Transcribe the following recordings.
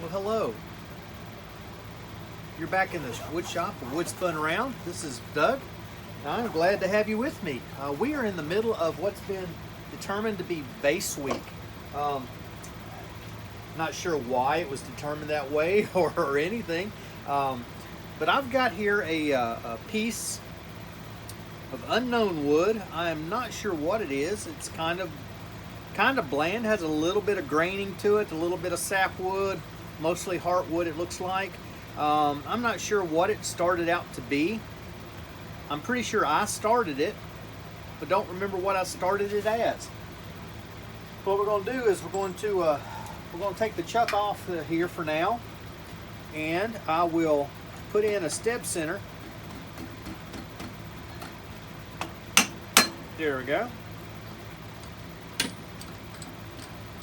Well, hello. You're back in the wood shop, the Wood Spun Around. This is Doug. I'm glad to have you with me. We are in the middle of what's been determined to be VASE week. Not sure why it was determined that way or anything, but I've got here a piece of unknown wood. I am not sure what it is. It's kind of bland, has a little bit of graining to it, a little bit of sapwood, mostly heartwood it looks like. I'm not sure what it started out to be. I'm pretty sure I started it, but don't remember what I started it as. What we're going to do is we're going to take the chuck off here for now, and I will put in a step center. There we go.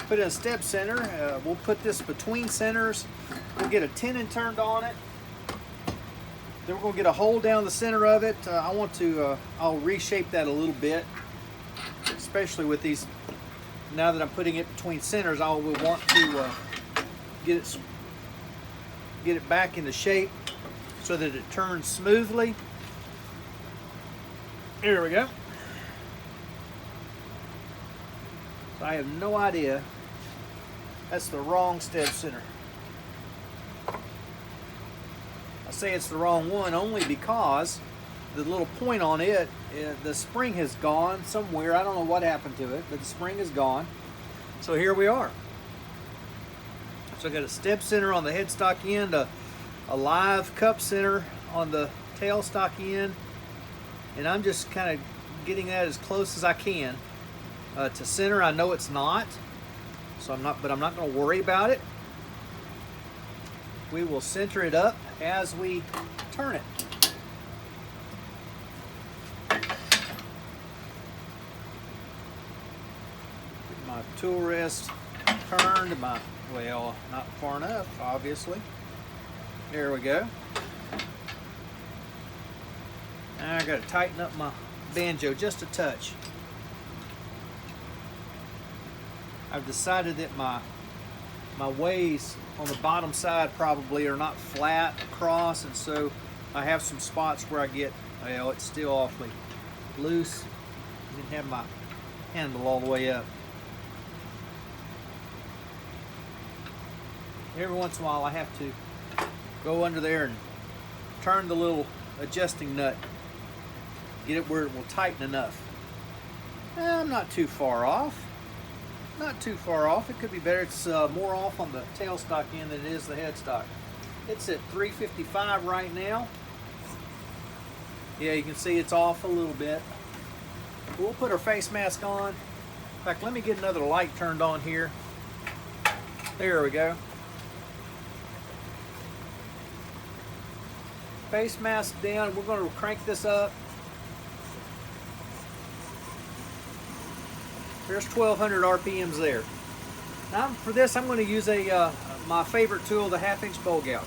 Put in a step center. We'll put this between centers. We'll get a tenon turned on it. Then we're going to get a hole down the center of it. I'll reshape that a little bit, especially with these. Now that I'm putting it between centers, I will want to get it back into shape so that it turns smoothly. There we go. So I have no idea. That's the wrong step center. I say it's the wrong one only because the little point on it, the spring has gone somewhere. I don't know what happened to it, but the spring is gone. So here we are. So I got a step center on the headstock end, a live cup center on the tailstock end, and I'm just kind of getting that as close as I can to center. I know it's not, so I'm not going to worry about it. We will center it up as we turn it. My tool rest turned, well, not far enough, obviously. There we go. Now I got to tighten up my banjo just a touch. I've decided that my ways on the bottom side probably are not flat across, and so I have some spots where I get, well, it's still awfully loose. I didn't have my handle all the way up. Every once in a while I have to go under there and turn the little adjusting nut, get it where it will tighten enough. I'm not too far off. Not too far off. It could be better. It's more off on the tailstock end than it is the headstock. It's at 355 right now. Yeah, you can see it's off a little bit. We'll put our face mask on. In fact, let me get another light turned on here. There we go. Face mask down. We're going to crank this up. There's 1200 RPMs there. Now for this, I'm going to use my favorite tool, the 1/2-inch bowl gouge.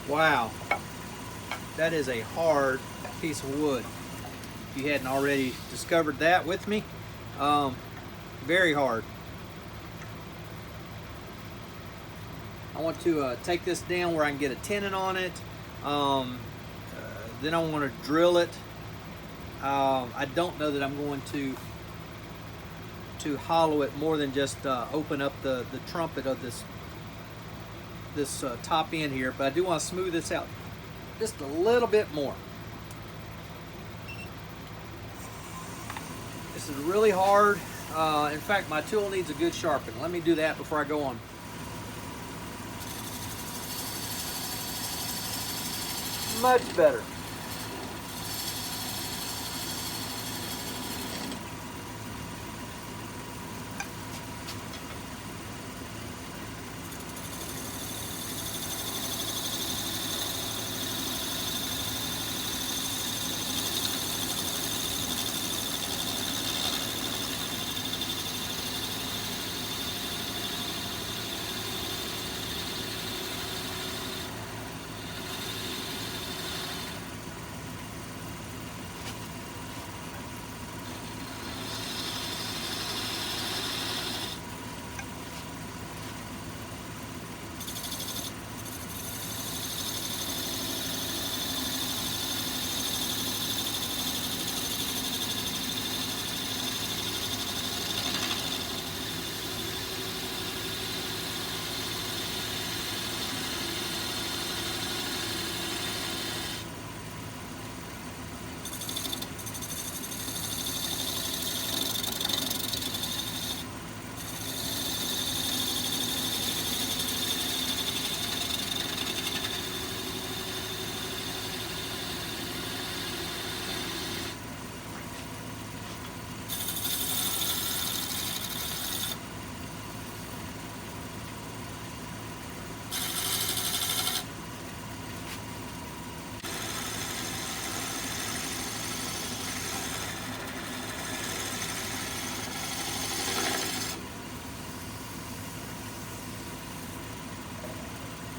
Wow, that is a hard piece of wood. If you hadn't already discovered that with me, very hard. I want to take this down where I can get a tenon on it. Then I want to drill it. I don't know that I'm going to hollow it more than just open up the trumpet of this top end here, but I do want to smooth this out just a little bit more. This is really hard. In fact, my tool needs a good sharpening. Let me do that before I go on. Much better.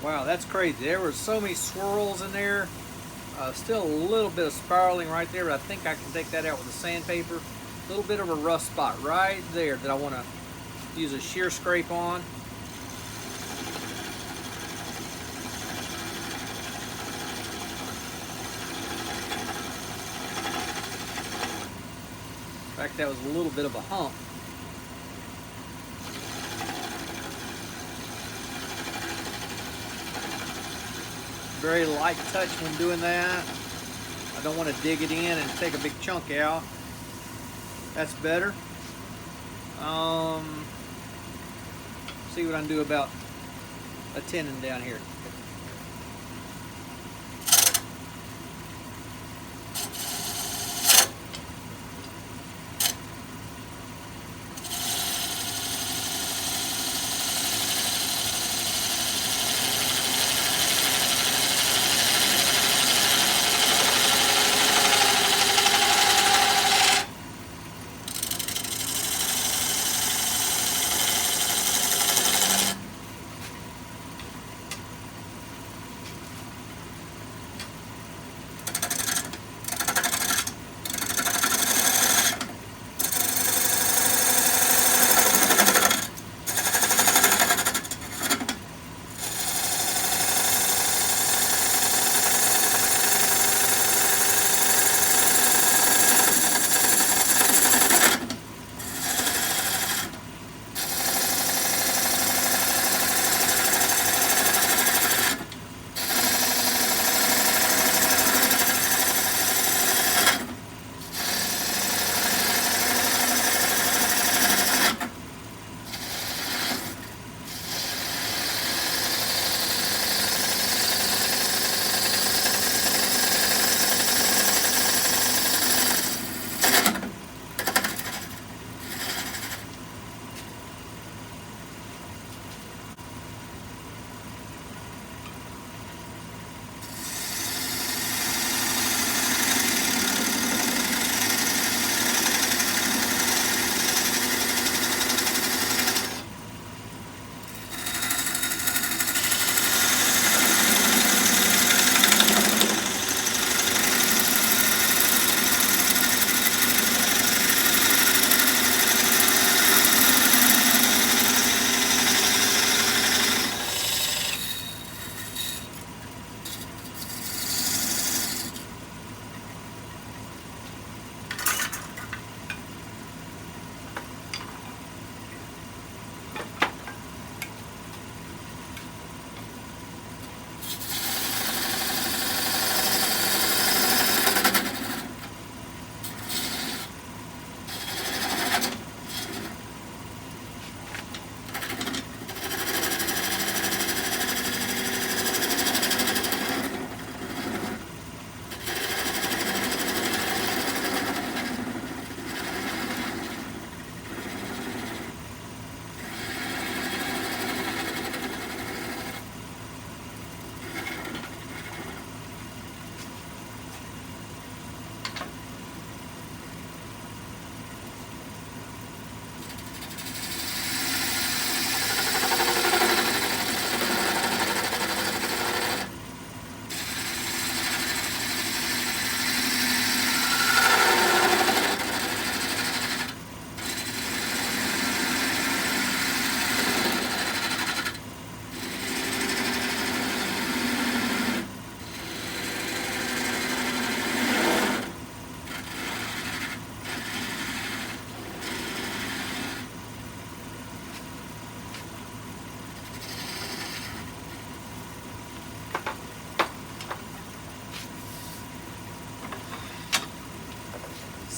Wow, that's crazy. There were so many swirls in there. Still a little bit of spiraling right there, but I think I can take that out with a sandpaper. A little bit of a rough spot right there that I want to use a shear scrape on. In fact, that was a little bit of a hump. Very light touch when doing that. I don't want to dig it in and take a big chunk out. That's better. See what I can do about a tenon down here.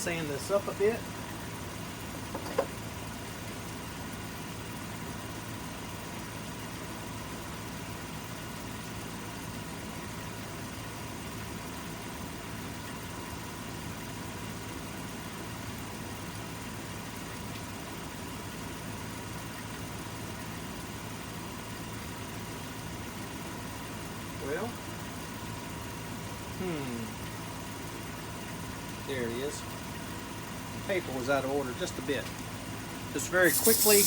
sand this up a bit. Well, there it is. The paper was out of order just a bit. Just very quickly.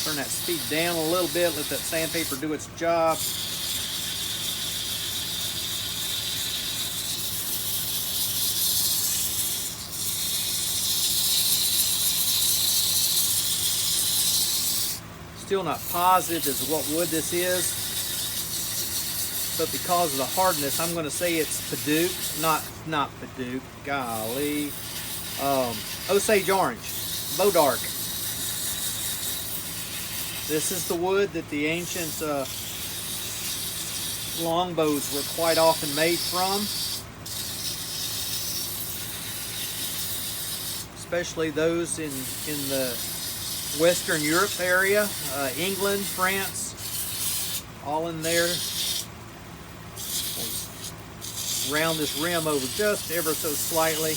Turn that speed down a little bit, let that sandpaper do its job. Still not positive as what wood this is, but because of the hardness, I'm going to say it's Paduke, not Paduke, golly, Osage Orange, Bodark. This is the wood that the ancient longbows were quite often made from, especially those in the Western Europe area, England, France, all in there. Round this rim over just ever so slightly.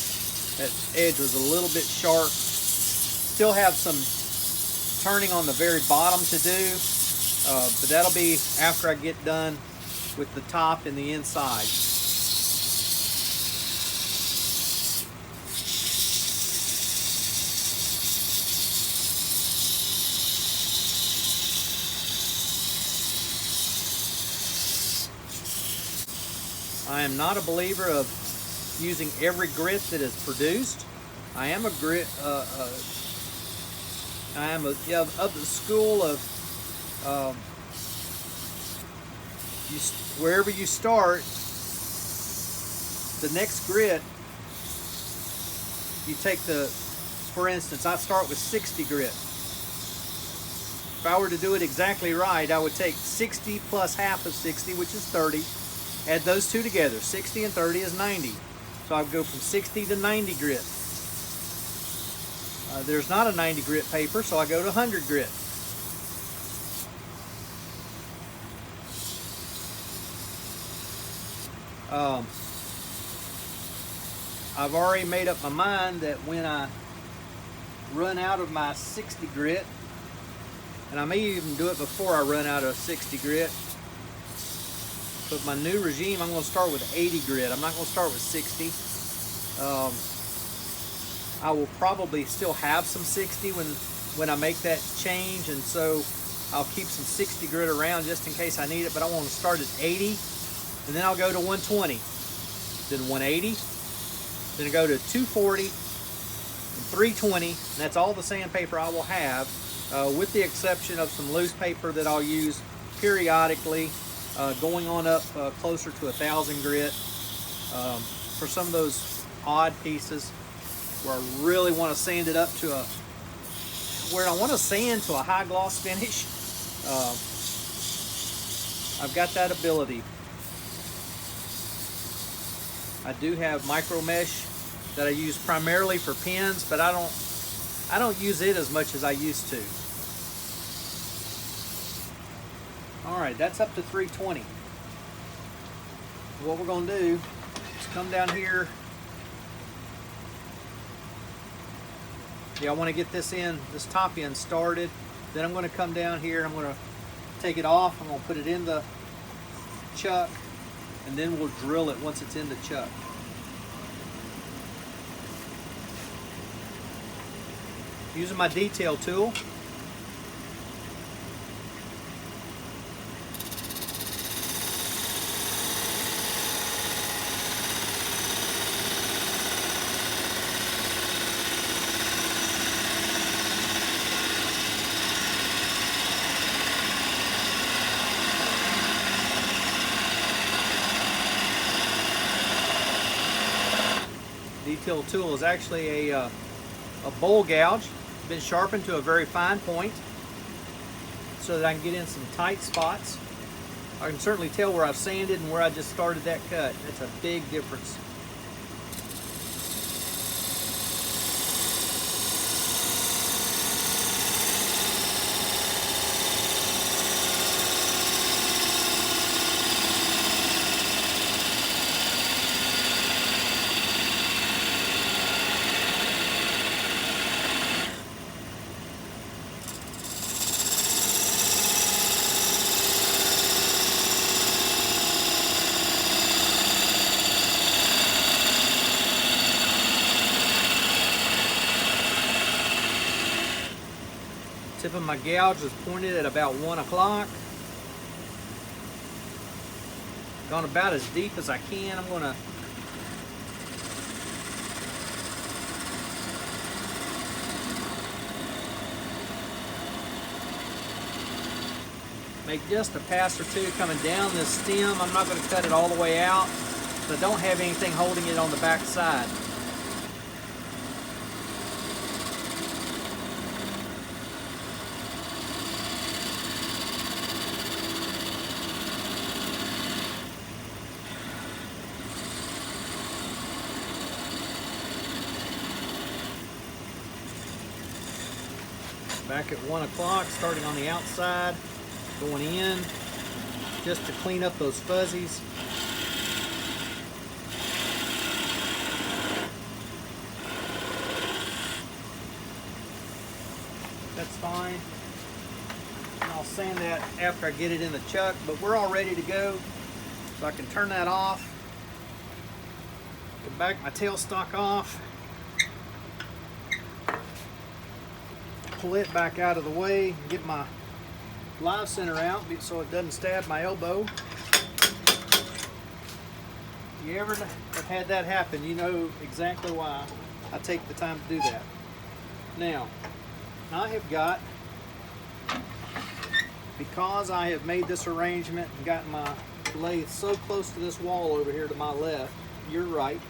That edge was a little bit sharp. Still have some turning on the very bottom to do, but that'll be after I get done with the top and the inside. I am not a believer of using every grit that is produced. I am a grit. I am of the school of wherever you start, the next grit you take for instance, I start with 60 grit. If I were to do it exactly right, I would take 60 plus half of 60, which is 30. Add those two together. 60 and 30 is 90. So I would go from 60 to 90 grit. There's not a 90 grit paper, so I go to 100 grit. I've already made up my mind that when I run out of my 60 grit, and I may even do it before I run out of 60 grit, but my new regime, I'm going to start with 80 grit. I'm not going to start with 60. I will probably still have some 60 when I make that change, and so I'll keep some 60 grit around just in case I need it, but I want to start at 80, and then I'll go to 120, then 180, then I go to 240, and 320, and that's all the sandpaper I will have, with the exception of some loose paper that I'll use periodically, going on up closer to 1,000 grit for some of those odd pieces where I really want to sand it up to where I want to sand to a high gloss finish. I've got that ability. I do have micro mesh that I use primarily for pins, but I don't use it as much as I used to. All right, that's up to 320. What we're going to do is come down here. Yeah, I want to get this top end started. Then I'm going to come down here. I'm going to take it off. I'm going to put it in the chuck, and then we'll drill it once it's in the chuck. Using my detail tool. Detail tool is actually a bowl gouge. been sharpened to a very fine point so that I can get in some tight spots. I can certainly tell where I've sanded and where I just started that cut. That's a big difference. Tip of my gouge is pointed at about 1 o'clock. Gone about as deep as I can. I'm gonna make just a pass or two coming down this stem. I'm not going to cut it all the way out, but I don't have anything holding it on the back side. Back at 1 o'clock, starting on the outside, going in, just to clean up those fuzzies. That's fine. And I'll sand that after I get it in the chuck, but we're all ready to go. So I can turn that off, get back my tailstock off, pull it back out of the way, get my live center out so it doesn't stab my elbow. If you ever have had that happen, you know exactly why I take the time to do that. Now, I have got, because I have made this arrangement and got my lathe so close to this wall over here to my left, your right,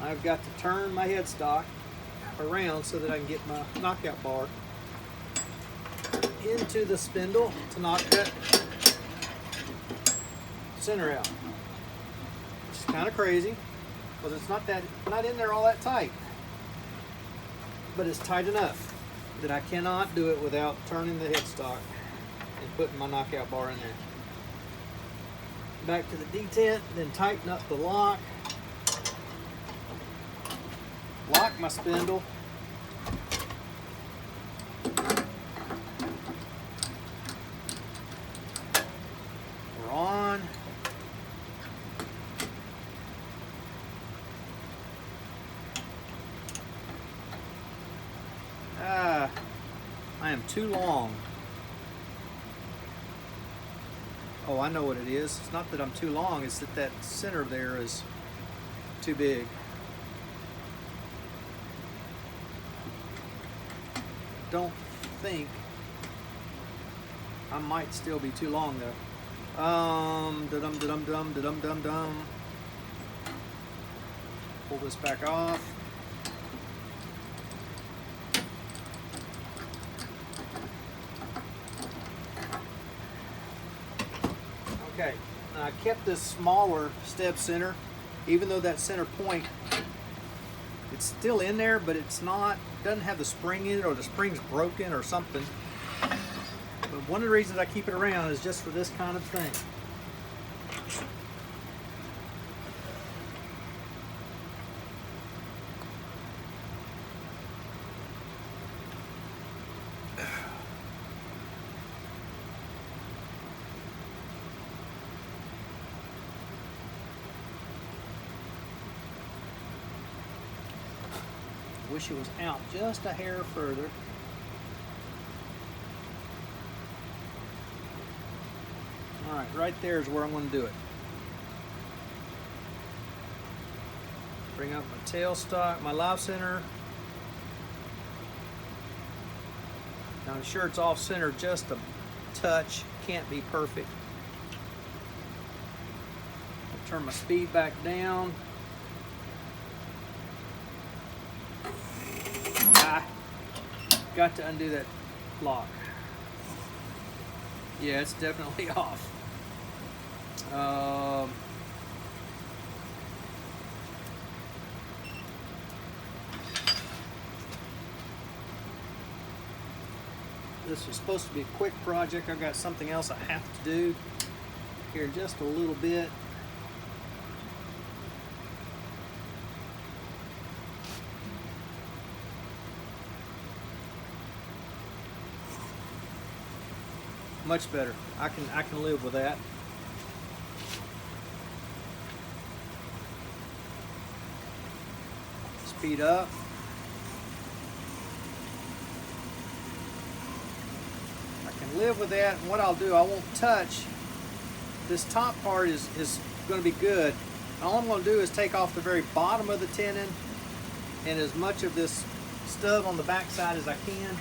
I've got to turn my headstock around so that I can get my knockout bar into the spindle to knock that center out. Which is kind of crazy because it's not in there all that tight, but it's tight enough that I cannot do it without turning the headstock and putting my knockout bar in there. Back to the detent, then tighten up the lock. Lock my spindle. We're on. I am too long. Oh, I know what it is. It's not that I'm too long, it's that that center there is too big. Don't think I might still be too long though. Da-dum. Pull this back off. Okay, now I kept this smaller step center, even though that center point, it's still in there, but it's not, doesn't have the spring in it, or the spring's broken or something. But one of the reasons I keep it around is just for this kind of thing. Wish it was out just a hair further. All right, right there is where I'm going to do it. Bring up my tailstock, my live center. Now I'm sure it's off center just a touch. Can't be perfect. I'll turn my speed back down. got to undo that lock. Yeah, it's definitely off. This was supposed to be a quick project. I've got something else I have to do here in just a little bit. Much better. I can live with that. Speed up. I can live with that. And what I'll do, I won't touch. This top part is going to be good. All I'm going to do is take off the very bottom of the tenon and as much of this stub on the back side as I can.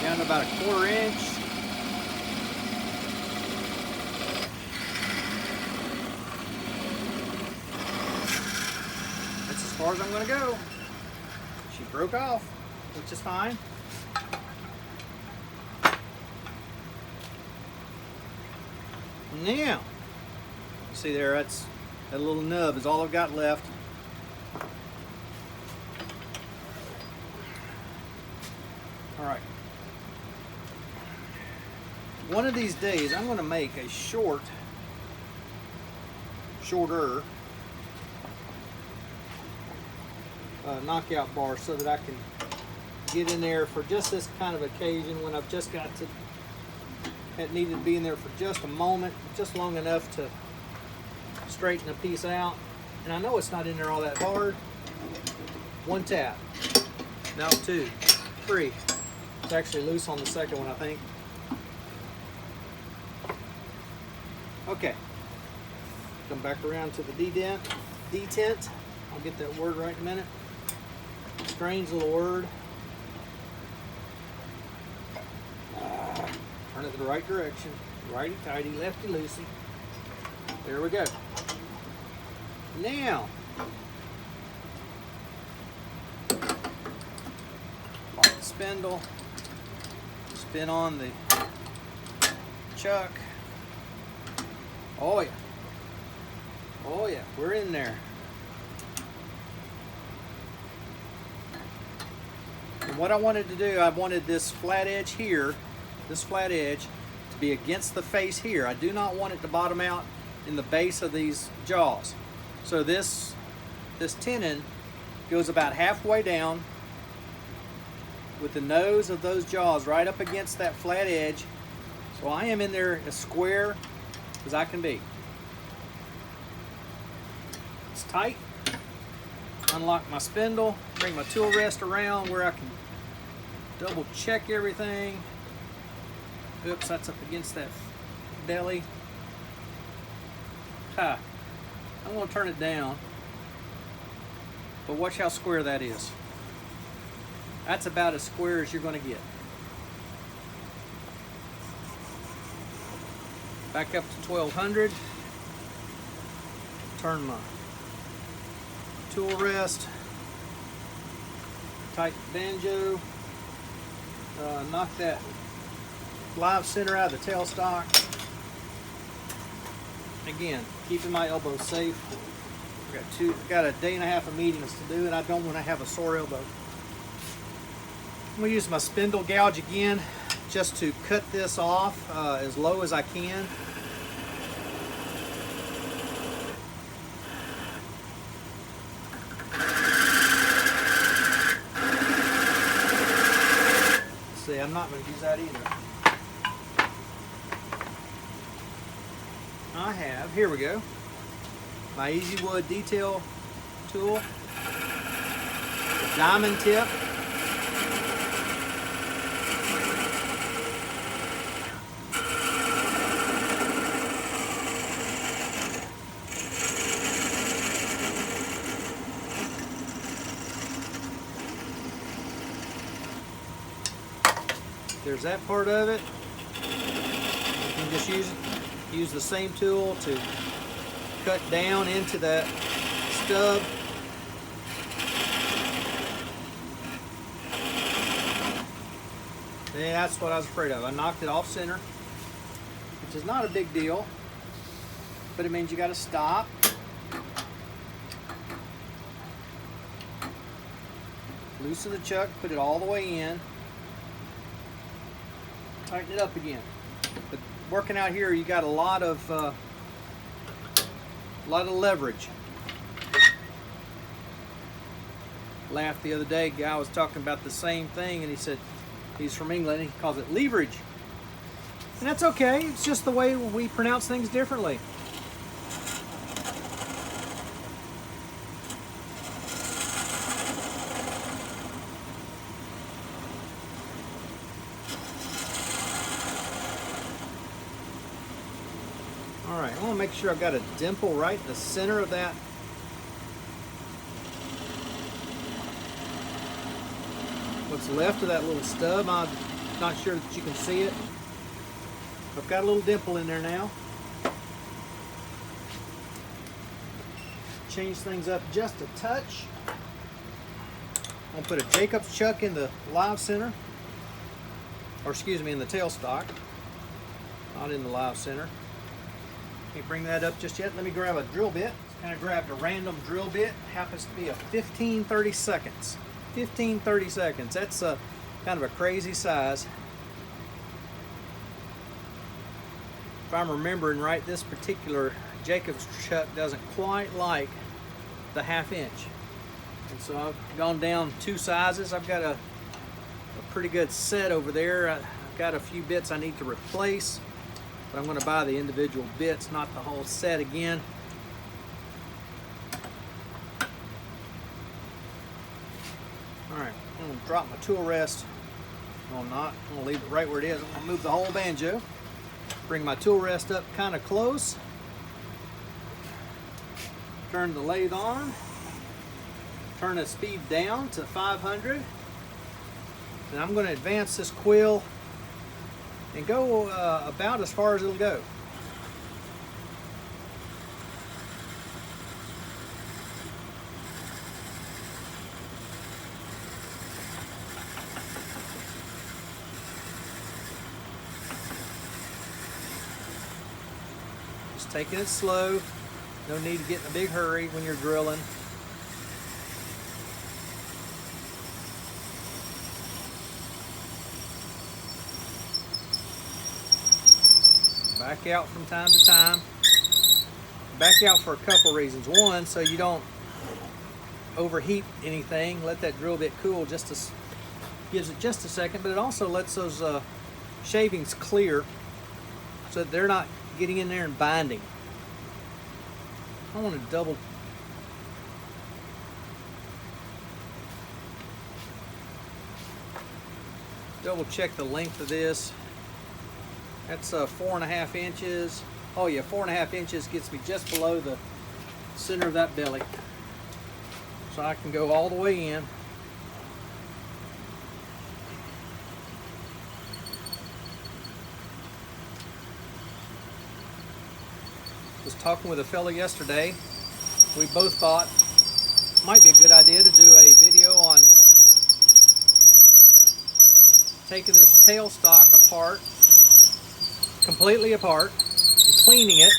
Down to about 1/4 inch. That's as far as I'm going to go. She broke off, which is fine. Now, see there, that little nub is all I've got left. All right. One of these days, I'm going to make a shorter knockout bar so that I can get in there for just this kind of occasion when I've just got to, it needed to be in there for just a moment, just long enough to straighten a piece out. And I know it's not in there all that hard. 1 tap. No, 2, 3. It's actually loose on the second one, I think. Okay, come back around to the detent. I'll get that word right in a minute. Strange little word. Turn it the right direction. Righty tighty, lefty loosey. There we go. Now, lock the spindle. Spin on the chuck. Oh yeah. Oh yeah, we're in there. And what I wanted to do, I wanted this flat edge here, this flat edge, to be against the face here. I do not want it to bottom out in the base of these jaws. So this tenon goes about halfway down with the nose of those jaws right up against that flat edge. So I am in there as square as I can be. It's tight. Unlock my spindle, bring my tool rest around where I can double check everything. Oops, that's up against that belly. I'm going to turn it down, but watch how square that is. That's about as square as you're going to get. Back up to 1200. Turn my tool rest. Tighten the banjo. Knock that live center out of the tailstock. Again, keeping my elbow safe. Got a day and a half of meetings to do, and I don't want to have a sore elbow. I'm going to use my spindle gouge again just to cut this off as low as I can. See, I'm not going to use that either. I have, here we go, my Easy Wood detail tool, the diamond tip. There's that part of it. You can just use the same tool to cut down into that stub. And that's what I was afraid of. I knocked it off center, which is not a big deal, but it means you got to stop. Loosen the chuck, put it all the way in. Tighten it up again. But working out here, you got a lot of leverage. Laughed the other day, guy was talking about the same thing, and he said he's from England and he calls it leverage. And that's okay, it's just the way we pronounce things differently. Alright, I want to make sure I've got a dimple right in the center of that. What's left of that little stub, I'm not sure that you can see it. I've got a little dimple in there now. Change things up just a touch. I'm going to put a Jacob's chuck in the live center. Or excuse me, in the tailstock. Not in the live center. Can't bring that up just yet. Let me grab a drill bit. Kind of grabbed a random drill bit. Happens to be a 15-30 seconds. 15-30 seconds. That's a kind of a crazy size. If I'm remembering right, this particular Jacob's chuck doesn't quite like the 1/2 inch. And so I've gone down 2 sizes. I've got a pretty good set over there. I've got a few bits I need to replace. But I'm going to buy the individual bits, not the whole set again. Alright, I'm going to drop my tool rest. No, I'm not. I'm going to leave it right where it is. I'm going to move the whole banjo. Bring my tool rest up kind of close. Turn the lathe on. Turn the speed down to 500. And I'm going to advance this quill and go about as far as it'll go. Just taking it slow. No need to get in a big hurry when you're drilling. Back out from time to time. Back out for a couple reasons. One, so you don't overheat anything. Let that drill bit cool gives it just a second, but it also lets those shavings clear so that they're not getting in there and binding. I want to double check the length of this. That's 4.5 inches. Oh yeah, 4.5 inches gets me just below the center of that belly. So I can go all the way in. was talking with a fellow yesterday. We both thought it might be a good idea to do a video on taking this tailstock apart, completely apart, and cleaning it,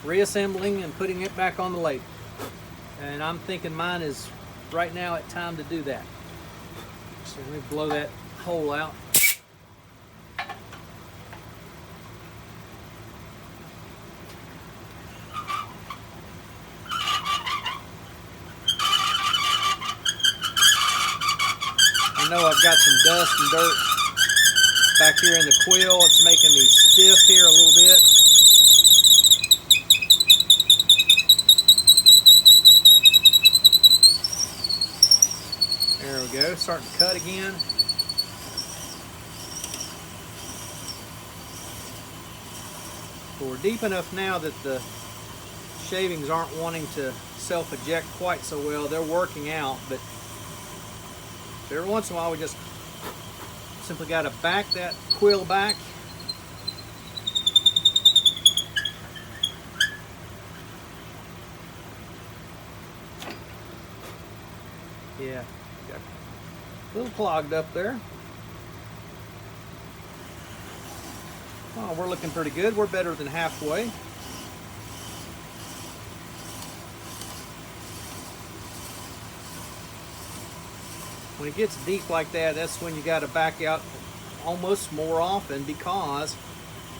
reassembling and putting it back on the lathe. And I'm thinking mine is right now at time to do that. So let me blow that hole out. I know I've got some dust and dirt back here in the quill. It's making me stiff here a little bit. There we go, starting to cut again. But we're deep enough now that the shavings aren't wanting to self-eject quite so well. They're working out, but every once in a while we just simply got to back that quill back. Yeah, got a little clogged up there. Oh, we're looking pretty good. We're better than halfway. When it gets deep like that, that's when you got to back out almost more often, because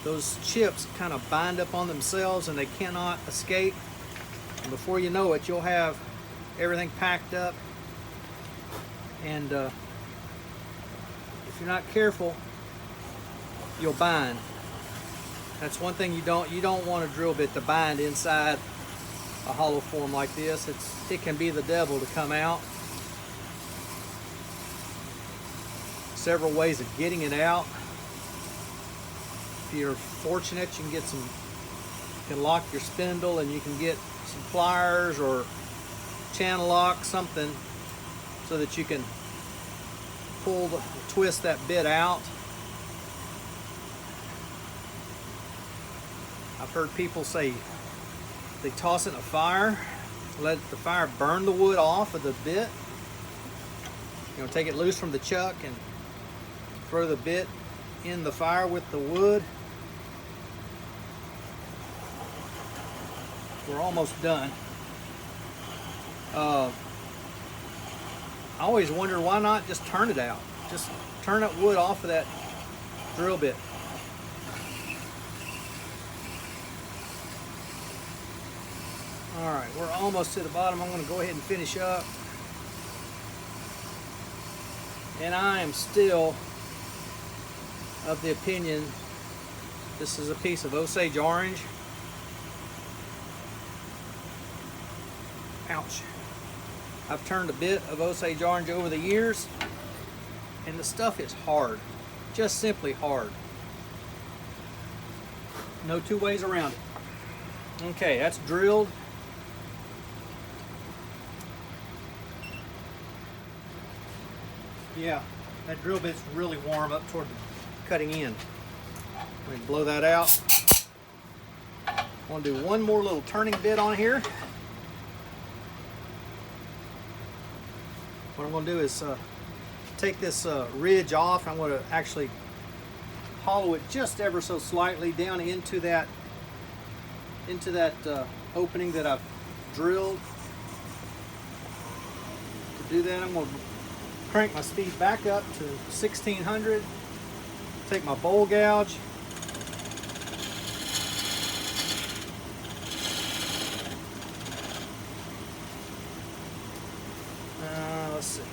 those chips kind of bind up on themselves and they cannot escape. And before you know it, you'll have everything packed up. And if you're not careful, you'll bind. That's one thing you don't want a drill bit to bind inside a hollow form like this. It can be the devil to come out. Several ways of getting it out. If you're fortunate, you can get you can lock your spindle, and you can get some pliers or channel lock, something, so that you can twist that bit out. I've heard people say they toss it in a fire, let the fire burn the wood off of the bit. You know, take it loose from the chuck and throw the bit in the fire with the wood. We're almost done. I always wonder, why not just turn it out? Just turn that wood off of that drill bit. All right, we're almost to the bottom. I'm going to go ahead and finish up. And I am still of the opinion this is a piece of Osage Orange. Ouch. I've turned a bit of Osage Orange over the years, and the stuff is hard. Just simply hard. No two ways around it. Okay, that's drilled. Yeah, that drill bit's really warm up toward the cutting end. Let me blow that out. I want to do one more little turning bit on here. What I'm going to do is take this ridge off. I'm going to actually hollow it just ever so slightly down into that opening that I've drilled. To do that, I'm going to crank my speed back up to 1600. Take my bowl gouge. Let's see.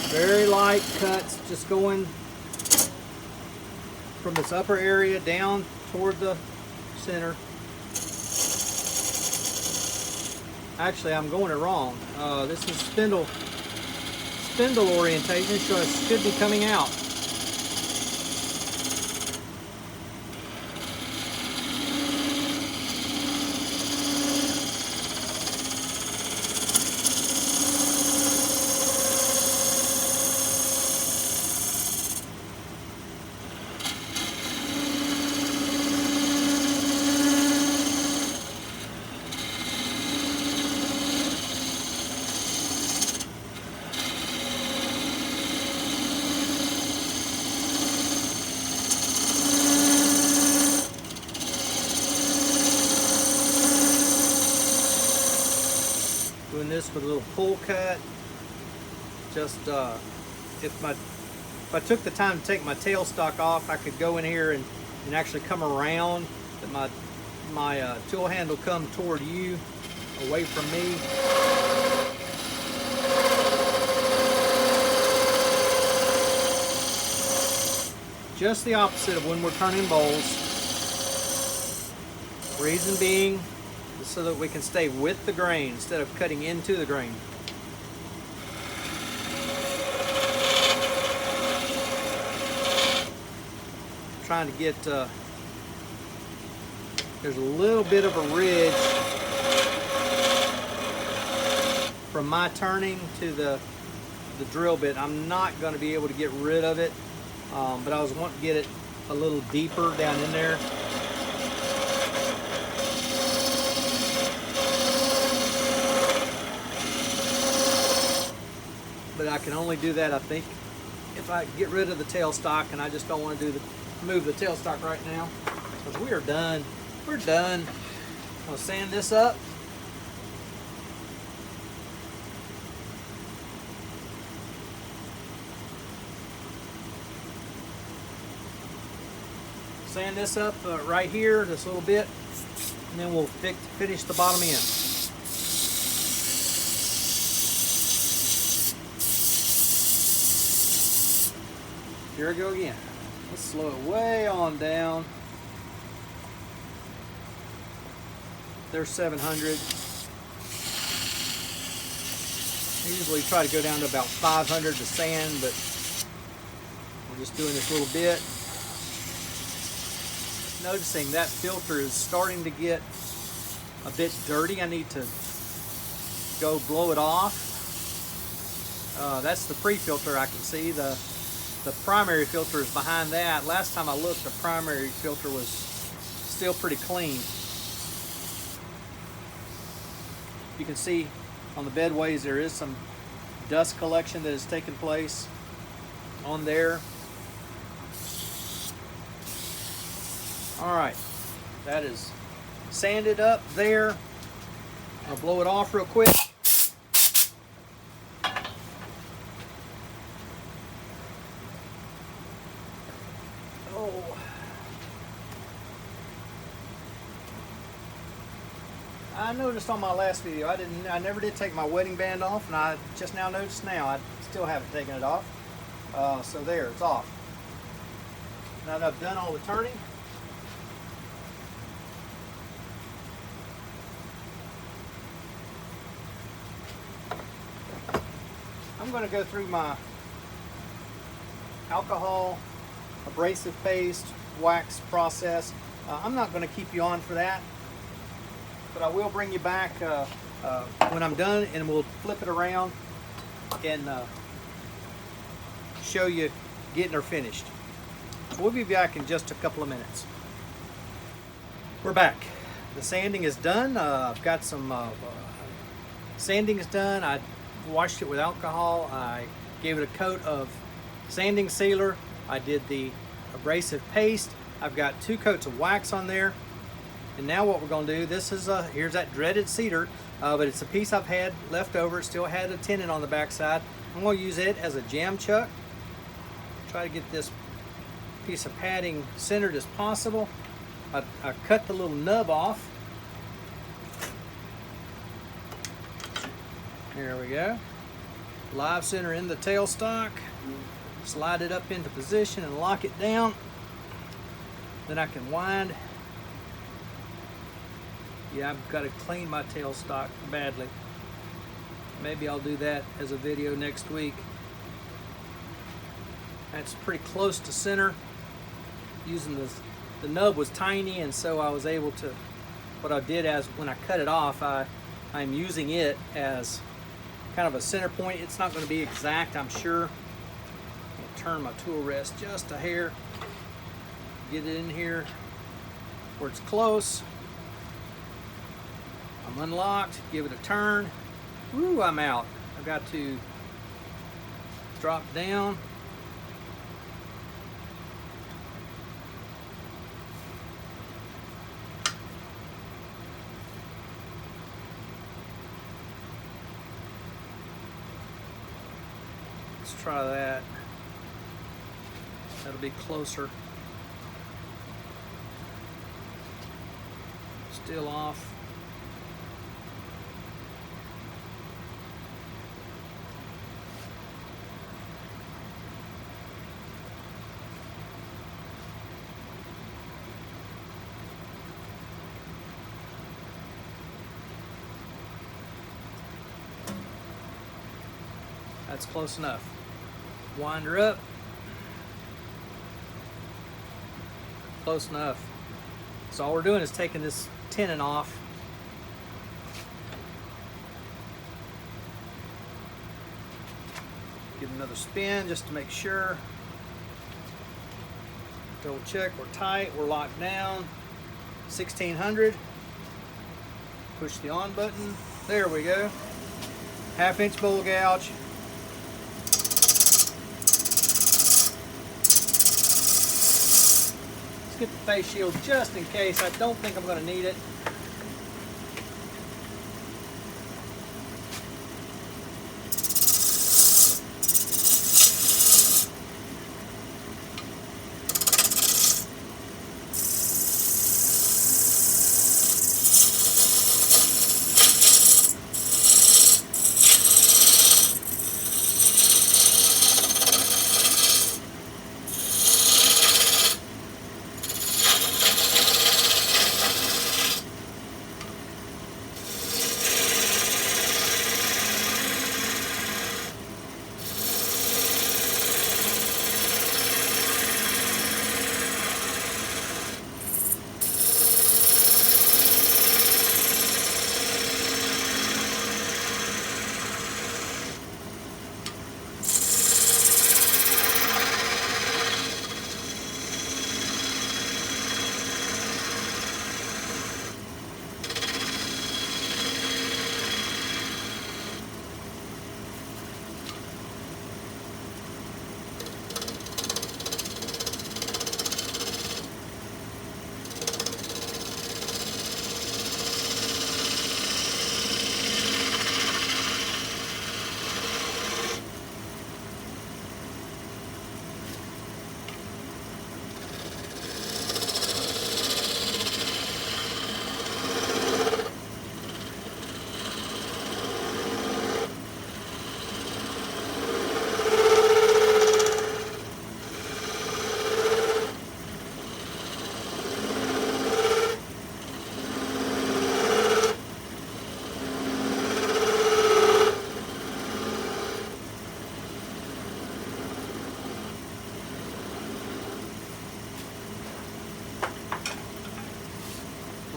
Very light cuts, just going from this upper area down toward the center. Actually, I'm going it wrong. This is spindle orientation, so it should be coming out. with a little pull cut. Just if I took the time to take my tailstock off, I could go in here and actually come around, that my tool handle come toward you, away from me. Just the opposite of when we're turning bowls. Reason being, so that we can stay with the grain instead of cutting into the grain. Trying to get, there's a little bit of a ridge from my turning to the drill bit. I'm not going to be able to get rid of it, but I was wanting to get it a little deeper down in there. But I can only do that, I think, if I get rid of the tailstock, and I just don't want to move the tailstock right now, because we are done. We're done. I'm going to sand this up. Sand this up right here, this little bit, and then we'll finish the bottom end. Here we go again. Let's slow it way on down. There's 700. I usually try to go down to about 500 to sand, but we're just doing this little bit. Noticing that filter is starting to get a bit dirty. I need to go blow it off. That's the pre-filter. I can see the primary filter is behind that. Last time I looked, the primary filter was still pretty clean. You can see on the bedways there is some dust collection that has taken place on there. All right, that is sanded up there. I'll blow it off real quick. I noticed on my last video, I never did take my wedding band off, and I just now noticed now I still haven't taken it off. So there, it's off. Now that I've done all the turning, I'm going to go through my alcohol, abrasive paste, wax process. I'm not going to keep you on for that, but I will bring you back when I'm done, and we'll flip it around and show you getting her finished. We'll be back in just a couple of minutes. We're back. The sanding is done. I've got some sanding is done. I washed it with alcohol. I gave it a coat of sanding sealer. I did the abrasive paste. I've got 2 coats of wax on there. And now what we're going to do, this is here's that dreaded cedar, but it's a piece I've had left over. It still had a tenon on the back side. I'm going to use it as a jam chuck. Try to get this piece of padding centered as possible. I cut the little nub off. There we go. Live center in the tailstock. Slide it up into position and lock it down. Then I can wind. Yeah, I've got to clean my tailstock badly. Maybe I'll do that as a video next week. That's pretty close to center. Using the nub was tiny, and so I was able to, what I did as when I cut it off, I'm using it as kind of a center point. It's not going to be exact, I'm sure. I'll turn my tool rest just a hair. Get it in here where it's close. I'm unlocked, give it a turn. Woo, I'm out. I've got to drop down. Let's try that. That'll be closer. Still off. That's close enough. Wind her up. Close enough. So all we're doing is taking this tenon off. Give it another spin just to make sure. Double check, we're tight, we're locked down. 1600. Push the on button. There we go. 1/2 inch bowl gouge. Get the face shield just in case. I don't think I'm going to need it.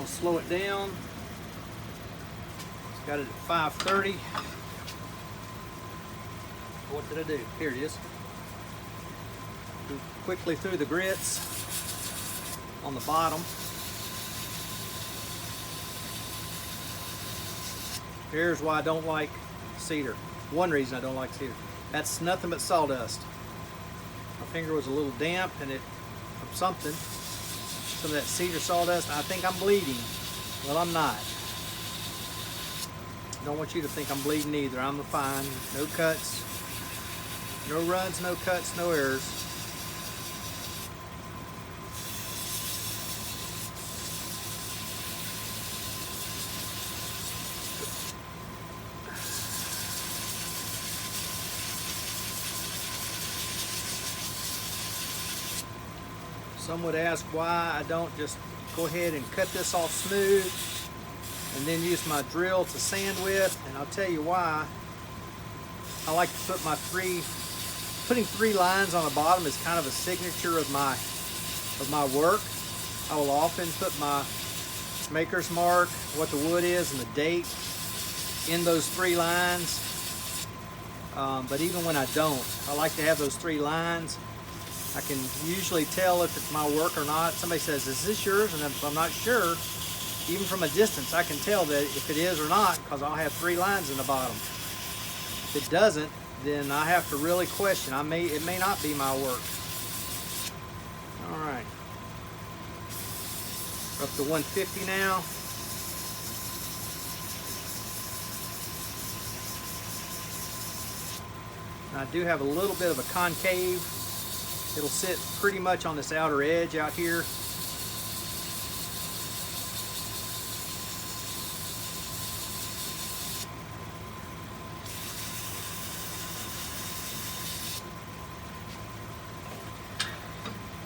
Slow it down. It's got it at 530. What did I do? Here it is. Go quickly through the grits on the bottom. Here's why I don't like cedar. One reason I don't like cedar. That's nothing but sawdust. My finger was a little damp and it from something. Some of that cedar sawdust. I think I'm bleeding. Well, I'm not. Don't want you to think I'm bleeding either. I'm fine. No cuts. No runs, no cuts, no errors. Some would ask why I don't just go ahead and cut this off smooth and then use my drill to sand with, and I'll tell you why. I like to put putting 3 lines on the bottom is kind of a signature of my work. I will often put my maker's mark, what the wood is, and the date in those 3 lines. But even when I don't, I like to have those 3 lines. I can usually tell if it's my work or not. Somebody says, "Is this yours?" And if I'm not sure, even from a distance, I can tell that if it is or not, because I'll have 3 lines in the bottom. If it doesn't, then I have to really question. It may not be my work. All right. We're up to 150 now. And I do have a little bit of a concave. It'll sit pretty much on this outer edge out here.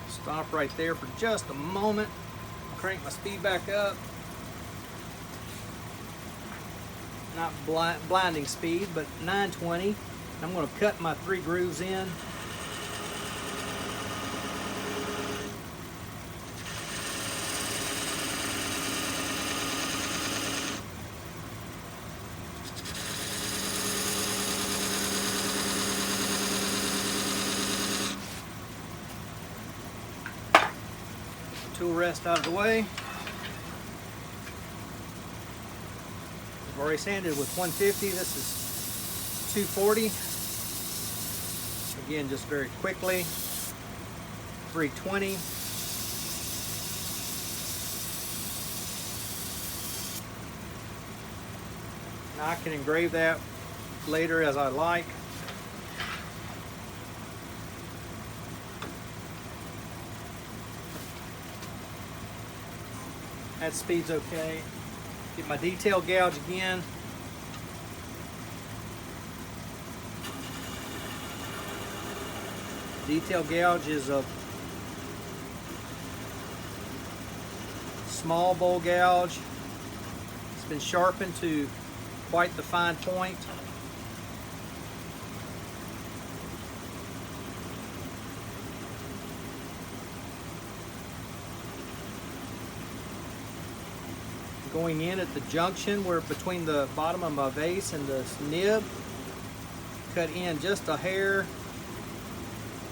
Stop right there for just a moment. Crank my speed back up. Not blinding speed, but 920. I'm going to cut my 3 grooves in. Tool rest out of the way. I've already sanded with 150. This is 240. Again, just very quickly. 320. Now I can engrave that later as I like. That speed's okay. Get my detail gouge again. Detail gouge is a small bowl gouge. It's been sharpened to quite the fine point. Going in at the junction where between the bottom of my vase and the nib, cut in just a hair,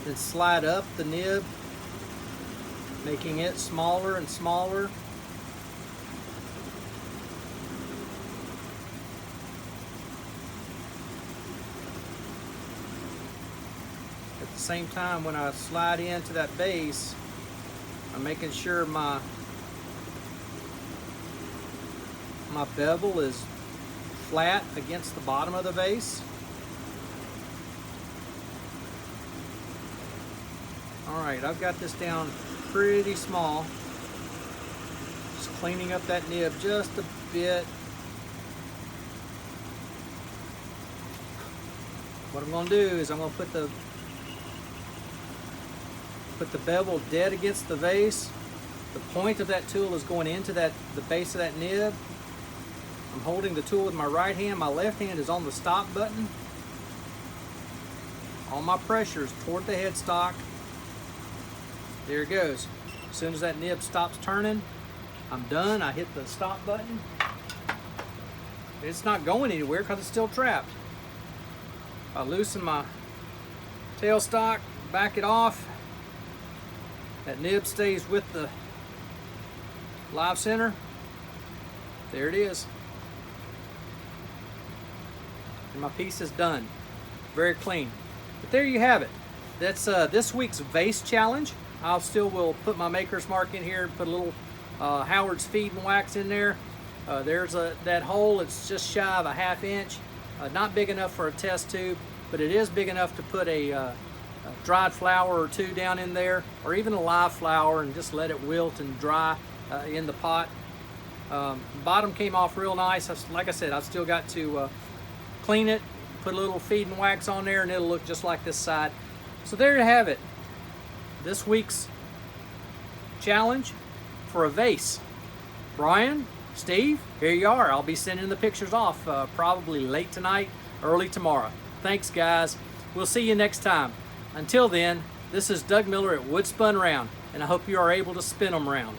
then slide up the nib, making it smaller and smaller. At the same time, when I slide into that base, I'm making sure my bevel is flat against the bottom of the vase. Alright, I've got this down pretty small. Just cleaning up that nib just a bit. What I'm going to do is I'm going to put the bevel dead against the vase. The point of that tool is going into the base of that nib. I'm holding the tool with my right hand. My left hand is on the stop button. All my pressure is toward the headstock. There it goes. As soon as that nib stops turning, I'm done. I hit the stop button. It's not going anywhere because it's still trapped. I loosen my tailstock, back it off. That nib stays with the live center. There it is. And my piece is done. Very clean. But there you have it. That's this week's vase challenge. I will put my maker's mark in here and put a little Howard's feed and wax in there. There's that hole. It's just shy of a ½ inch. Not big enough for a test tube, but it is big enough to put a dried flower or 2 down in there, or even a live flower, and just let it wilt and dry in the pot. Bottom came off real nice. Like I said, I've still got to clean it, put a little feed and wax on there, and it'll look just like this side. So there you have it. This week's challenge for a vase. Brian, Steve, here you are. I'll be sending the pictures off probably late tonight, early tomorrow. Thanks, guys. We'll see you next time. Until then, this is Doug Miller at Wood Spun Round, and I hope you are able to spin them round.